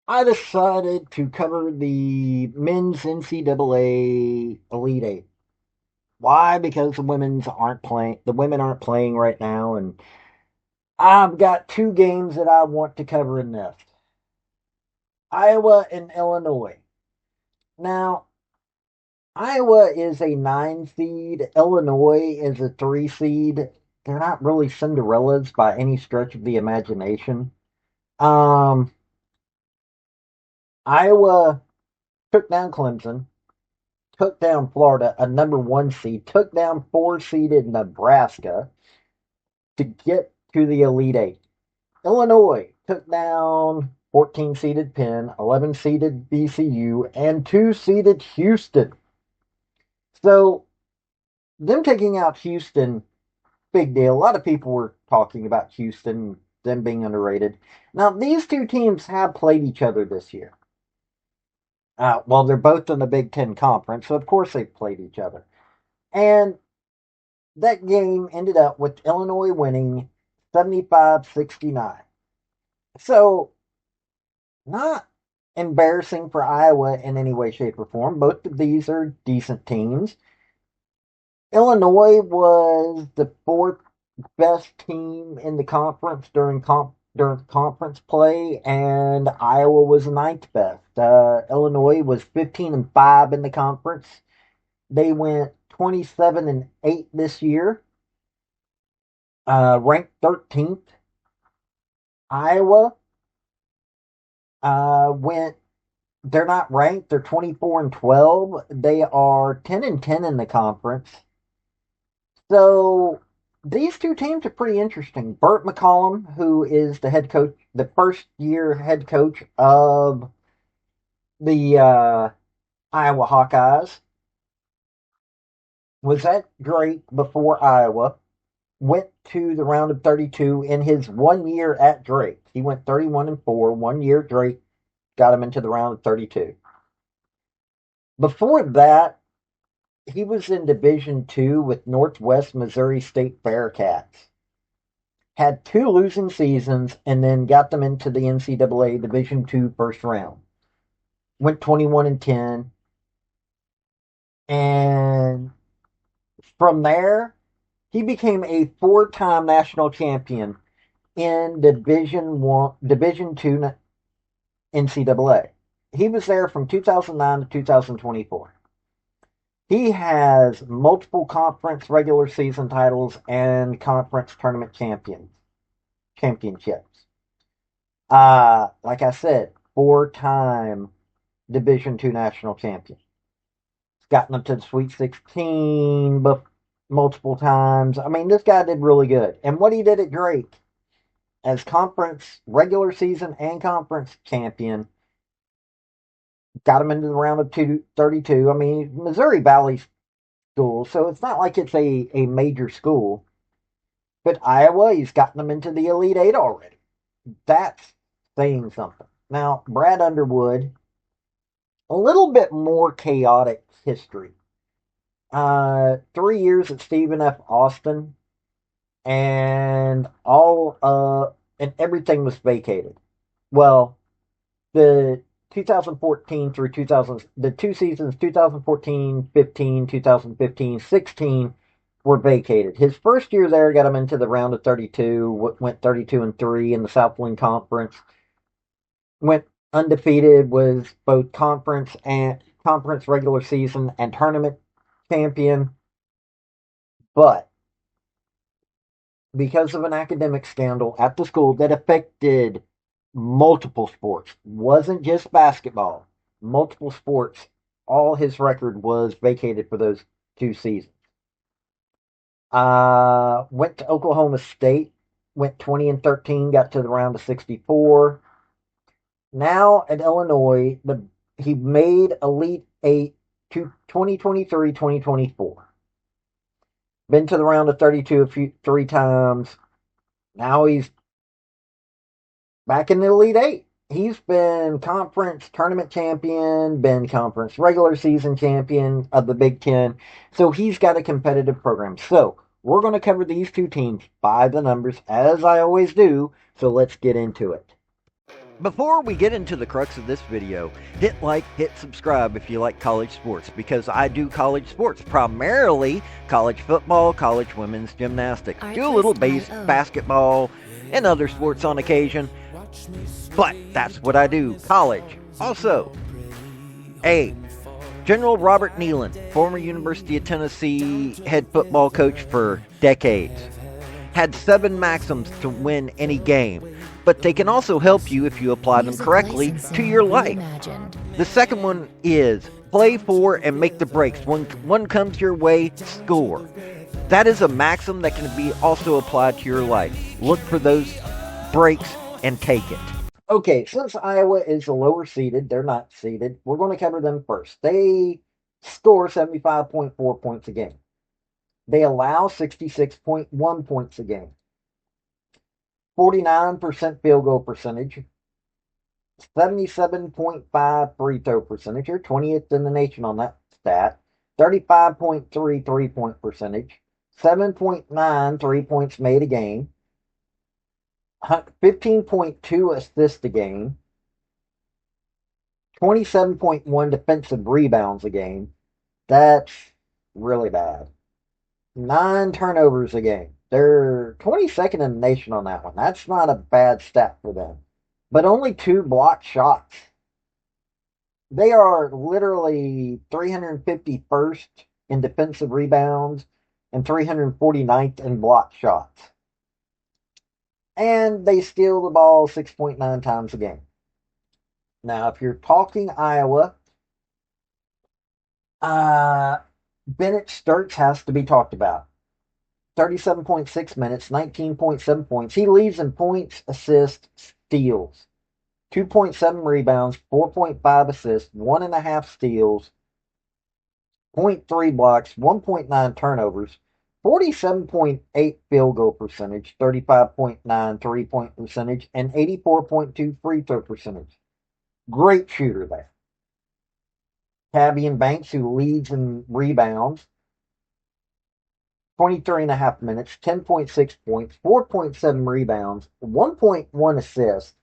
I decided to cover the men's NCAA Elite Eight. Why? Because the women aren't playing right now, and I've got two games that I want to cover in this. Iowa and Illinois. Now, Iowa is a 9 seed, Illinois is a 3 seed. They're not really Cinderellas by any stretch of the imagination. Um, Iowa took down Clemson, took down Florida, a number 1 seed, took down 4 seeded Nebraska to get to the Elite Eight. Illinois took down 14 seeded Penn, 11 seeded VCU, and 2 seeded Houston. So, them taking out Houston, big deal. A lot of people were talking about Houston, them being underrated. Now, these two teams have played each other this year. Well, they're both in the Big Ten Conference, so of course they've played each other. And that game ended up with Illinois winning 75-69. So, not embarrassing for Iowa in any way, shape, or form. Both of these are decent teams. Illinois was the fourth best team in the conference during conference play, and Iowa was the ninth best. Illinois was 15-5 in the conference. They went 27-8 this year, ranked 13th. Iowa went. They're not ranked. They're 24-12. They are 10-10 in the conference. So these two teams are pretty interesting. Burt McCollum, who is the head coach, the first year head coach of the Iowa Hawkeyes, was at Drake before Iowa. Went to the round of 32 in his 1 year at Drake. He went 31-4. 1 year at Drake got him into the round of 32. Before that, he was in Division Two with Northwest Missouri State Bearcats. Had two losing seasons and then got them into the NCAA Division Two first round. Went 21-10, and from there he became a four-time national champion in Division Two NCAA. He was there from 2009 to 2024. He has multiple conference regular season titles and conference tournament championships. Like I said, four-time Division Two national champion. He's gotten up to the Sweet 16 multiple times. I mean, this guy did really good. And what he did at Drake as conference regular season and conference champion got him into the round of 32. I mean, Missouri Valley school, so it's not like it's a major school. But Iowa, he's gotten them into the Elite Eight already. That's saying something. Now, Brad Underwood, a little bit more chaotic history. 3 years at Stephen F. Austin, and and everything was vacated. Well, the 2014 through 2000, the two seasons 2014, 15, 2015, 16 were vacated. His first year there got him into the round of 32, went 32-3 in the Southland Conference, went undefeated, was both conference regular season and tournament champion, but because of an academic scandal at the school that affected multiple sports, wasn't just basketball, multiple sports, all his record was vacated for those 2 seasons. Went to Oklahoma State, went 20-13, got to the round of 64. Now at Illinois, he made Elite Eight to 2023, 2024. Been to the round of 32 three times. Now he's back in the Elite Eight. He's been conference tournament champion, been conference regular season champion of the Big Ten. So he's got a competitive program. So we're going to cover these two teams by the numbers, as I always do. So let's get into it. Before we get into the crux of this video, hit like, hit subscribe if you like college sports, because I do college sports, primarily college football, college women's gymnastics. Do a little basketball and other sports on occasion, but that's what I do, college. Also, General Robert Neyland, former University of Tennessee head football coach for decades, had 7 maxims to win any game, but they can also help you if you apply them correctly to your life. The second one is play for and make the breaks. When one comes your way, score. That is a maxim that can be also applied to your life. Look for those breaks and take it. Okay, since Iowa is the lower seeded, they're not seeded, we're going to cover them first. They score 75.4 points a game. They allow 66.1 points a game. 49% field goal percentage. 77.5 free throw percentage. You're 20th in the nation on that stat. 35.3 3-point percentage. 7.9 3-points made a game. 15.2 assists a game. 27.1 defensive rebounds a game. That's really bad. 9 turnovers a game. They're 22nd in the nation on that one. That's not a bad stat for them. But only 2 blocked shots. They are literally 351st in defensive rebounds and 349th in blocked shots. And they steal the ball 6.9 times a game. Now, if you're talking Iowa, Bennett Sturts has to be talked about. 37.6 minutes, 19.7 points. He leads in points, assists, steals. 2.7 rebounds, 4.5 assists, 1.5 steals, 0.3 blocks, 1.9 turnovers, 47.8 field goal percentage, 35.9 3-point percentage, and 84.2 free throw percentage. Great shooter there. Tavian Banks, who leads in rebounds, 23.5 minutes, 10.6 points, 4.7 rebounds, 1.1 assists,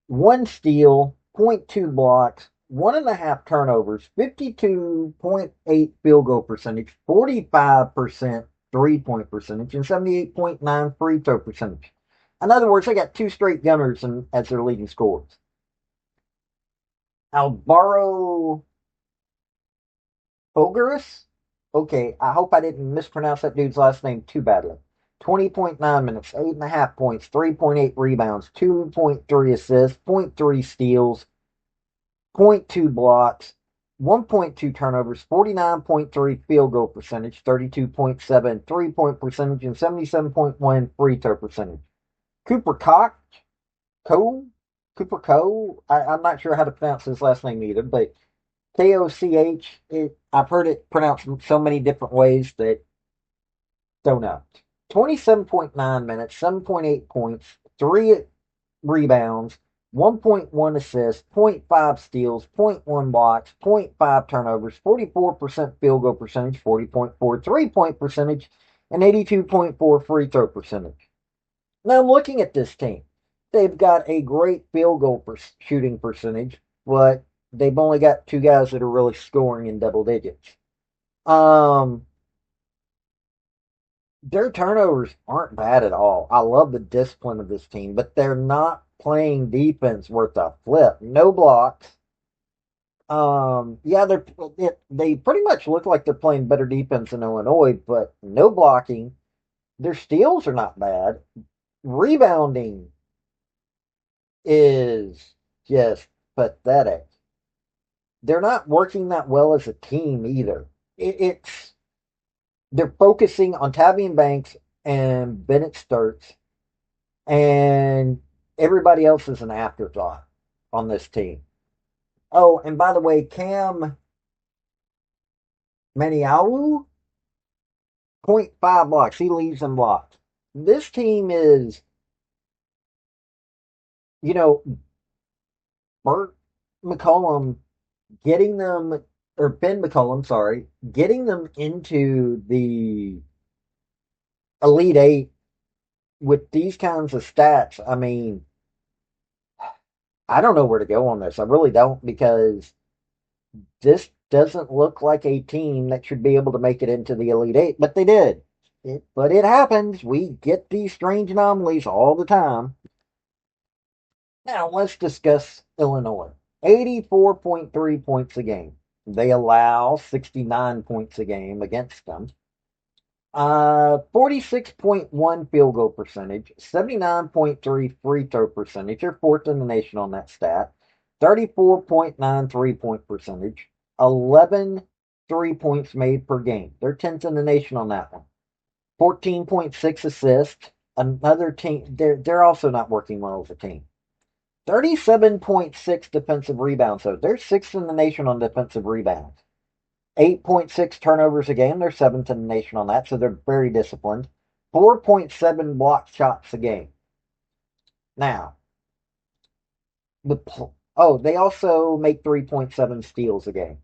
1 steal, 0.2 blocks, 1.5 turnovers, 52.8 field goal percentage, 45% 3-point percentage, and 78.9 free throw percentage. In other words, they got 2 straight gunners as their leading scorers. Alvaro Bogaris? Okay, I hope I didn't mispronounce that dude's last name too badly. 20.9 minutes, 8.5 points, 3.8 rebounds, 2.3 assists, 0.3 steals, 0.2 blocks, 1.2 turnovers, 49.3 field goal percentage, 32.7 3-point percentage, and 77.1 free throw percentage. Cooper Koch, Cooper Coe, I'm not sure how to pronounce his last name either, but Koch, I've heard it pronounced so many different ways that don't know. 27.9 minutes, 7.8 points, 3 rebounds, 1.1 assists, 0.5 steals, 0.1 blocks, 0.5 turnovers, 44% field goal percentage, 40.4 3-point percentage, and 82.4 free throw percentage. Now I'm looking at this team. They've got a great field goal shooting percentage, but they've only got 2 guys that are really scoring in double digits. Their turnovers aren't bad at all. I love the discipline of this team, but they're not playing defense worth a flip. No blocks. Yeah, they pretty much look like they're playing better defense than Illinois, but no blocking. Their steals are not bad. Rebounding is just pathetic. They're not working that well as a team either. They're focusing on Tavian Banks and Bennett Sturts, and everybody else is an afterthought on this team. Oh, and by the way, Cam Manialu, 0.5 blocks. He leaves them blocked. This team is, you know, Bert McCollum getting them, or Ben McCollum, sorry, getting them into the Elite Eight with these kinds of stats. I mean, I don't know where to go on this. I really don't, because this doesn't look like a team that should be able to make it into the Elite Eight, but they did. But it happens. We get these strange anomalies all the time. Now let's discuss Illinois. 84.3 points a game. They allow 69 points a game against them. 46.1 field goal percentage, 79.3 free throw percentage. They're fourth in the nation on that stat. 34.9 3-point percentage, 11 3 points made per game. They're 10th in the nation on that one. 14.6 assists. Another team, they're also not working well as a team. 37.6 defensive rebounds, though. They're sixth in the nation on defensive rebounds. 8.6 turnovers a game. They're seventh in the nation on that, so they're very disciplined. 4.7 block shots a game. Now, they also make 3.7 steals a game.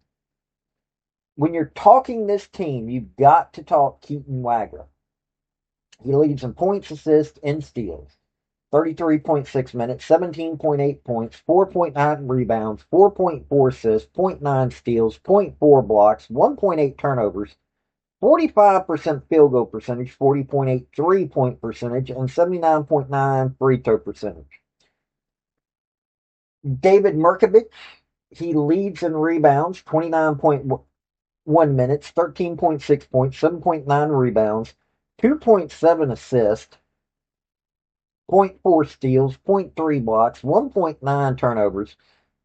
When you're talking this team, you've got to talk Keaton Wagner. He leads in points, assists, and steals. 33.6 minutes, 17.8 points, 4.9 rebounds, 4.4 assists, zero point 0.9 steals, 0.4 blocks, 1.8 turnovers, 45% field goal percentage, 40.8 3-point percentage, and 79.9 free throw percentage. David Merkovich, he leads in rebounds, 29.1 minutes, 13.6 points, 7.9 rebounds, 2.7 assists, 0.4 steals, 0.3 blocks, 1.9 turnovers,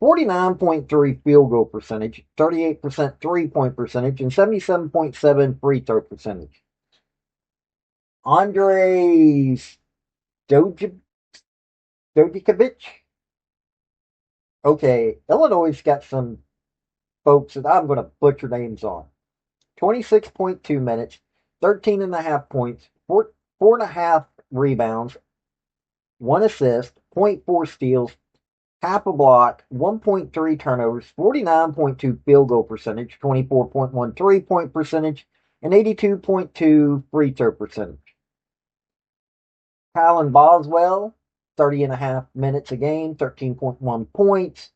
49.3 field goal percentage, 38% 3-point percentage, and 77.7 free throw percentage. Andrei Stojakovic. Okay, Illinois got some folks that I'm going to butcher names on. 26.2 minutes, 13 and a half points, four and a half rebounds, one assist, zero point 0.4 steals, half a block, 1.3 turnovers, 49.2 field goal percentage, 24.1 3-point percentage, and 82.2 free throw percentage. Kylan Boswell, 30 and a half minutes a game, 13.1 points,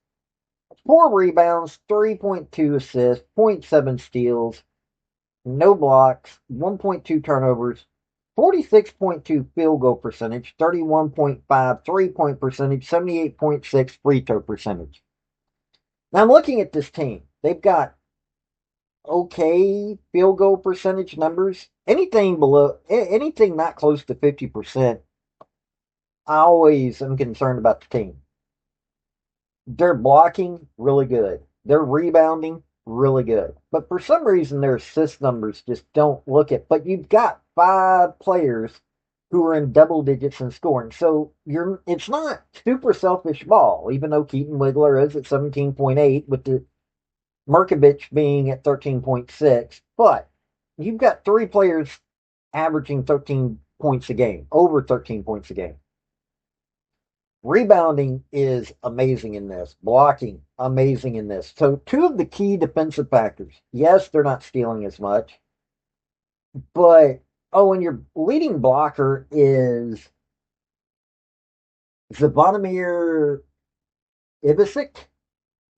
4 rebounds, 3.2 assists, zero point 0.7 steals, no blocks, 1.2 turnovers, 46.2 field goal percentage, 31.5 3-point percentage, 78.6 free throw percentage. Now I'm looking at this team. They've got okay field goal percentage numbers. Anything not close to 50%, I always am concerned about the team. They're blocking really good. They're rebounding really good. But for some reason, their assist numbers just don't look it. But you've got 5 players who are in double digits in scoring. So it's not super selfish ball, even though Keaton Wiggler is at 17.8 with the Merkovich being at 13.6. But you've got 3 players averaging 13 points a game, over 13 points a game. Rebounding is amazing in this. Blocking, amazing in this. So 2 of the key defensive factors. Yes, they're not stealing as much, but and your leading blocker is Zvonimir Ibisic,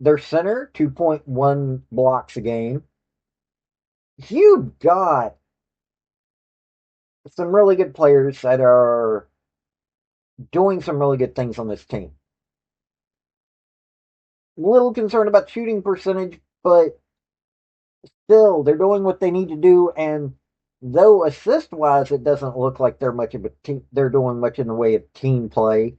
their center, 2.1 blocks a game. You've got some really good players that are doing some really good things on this team. A little concerned about shooting percentage, but still, they're doing what they need to do. And though assist wise, it doesn't look like they're much of a team. They're doing much in the way of team play.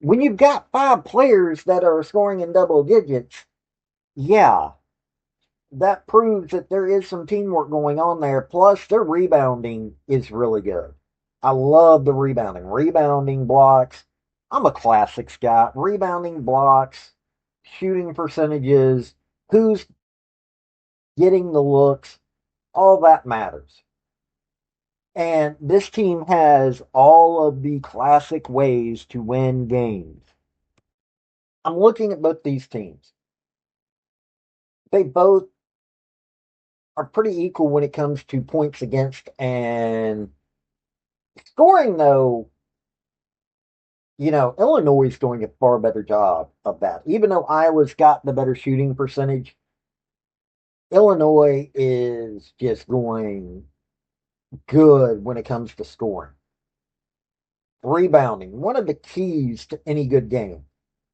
When you've got 5 players that are scoring in double digits, yeah, that proves that there is some teamwork going on there. Plus, their rebounding is really good. I love the rebounding blocks. I'm a classics guy. Rebounding blocks, shooting percentages, who's getting the looks, all that matters. And this team has all of the classic ways to win games. I'm looking at both these teams. They both are pretty equal when it comes to points against and scoring, though. Illinois is doing a far better job of that. Even though Iowa's got the better shooting percentage, Illinois is just going good when it comes to scoring. Rebounding, one of the keys to any good game.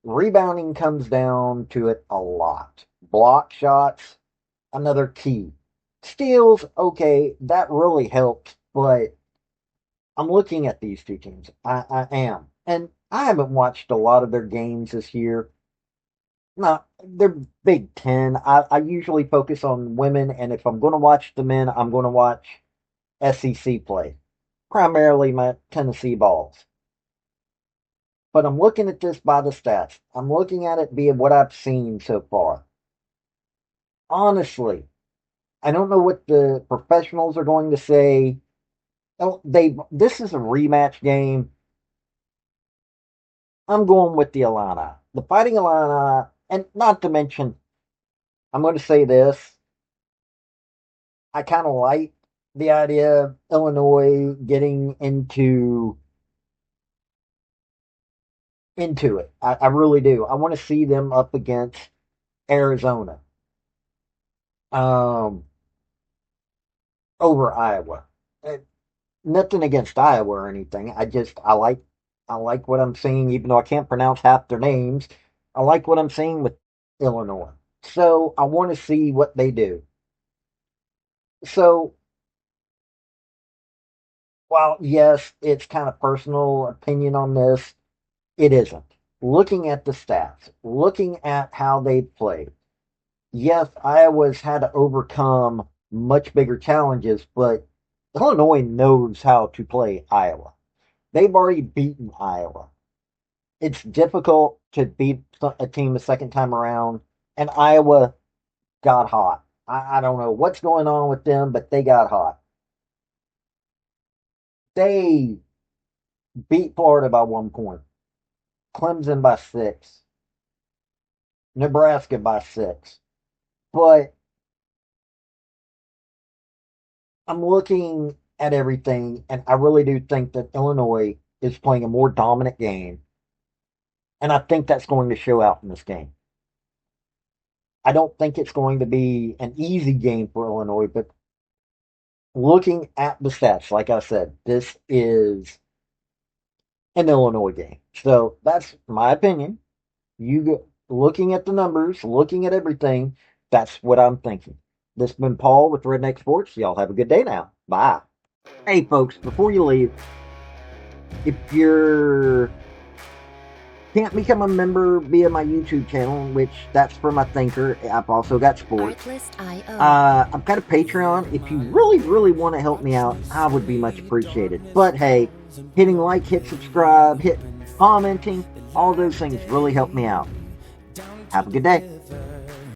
Rebounding comes down to it a lot. Block shots, another key. Steals, okay, that really helps, but I'm looking at these two teams. I am. And I haven't watched a lot of their games this year. No, they're Big Ten. I usually focus on women, and if I'm going to watch the men, I'm going to watch SEC play, primarily my Tennessee balls. But I'm looking at this by the stats. I'm looking at it via what I've seen so far. Honestly, I don't know what the professionals are going to say. Oh, this is a rematch game. I'm going with the Illini. The Fighting Illini, and not to mention, I'm going to say this. I kind of like the idea of Illinois getting into it. I really do. I want to see them up against Arizona um, over Iowa. Uh, Nothing against Iowa or anything. I like what I'm seeing, even though I can't pronounce half their names. I like what I'm seeing with Illinois. So I want to see what they do. So while yes, it's kind of personal opinion on this, it isn't. Looking at the stats, looking at how they played, yes, Iowa's had to overcome much bigger challenges, but Illinois knows how to play Iowa. They've already beaten Iowa. It's difficult to beat a team the second time around, and Iowa got hot. I don't know what's going on with them, but they got hot. They beat Florida by 1 point, Clemson by 6, Nebraska by 6. But I'm looking at everything, and I really do think that Illinois is playing a more dominant game, and I think that's going to show out in this game. I don't think it's going to be an easy game for Illinois, but looking at the stats, like I said, this is an Illinois game. So that's my opinion. Looking at the numbers, looking at everything, that's what I'm thinking. This has been Paul with Redneck Sports. Y'all have a good day now. Bye. Hey, folks, before you leave, if you're can't become a member via my YouTube channel, which that's for my thinker. I've also got sports. I've got a Patreon. If you really, really want to help me out, I would be much appreciated. But hey, hitting like, hit subscribe, hit commenting, all those things really help me out. Have a good day.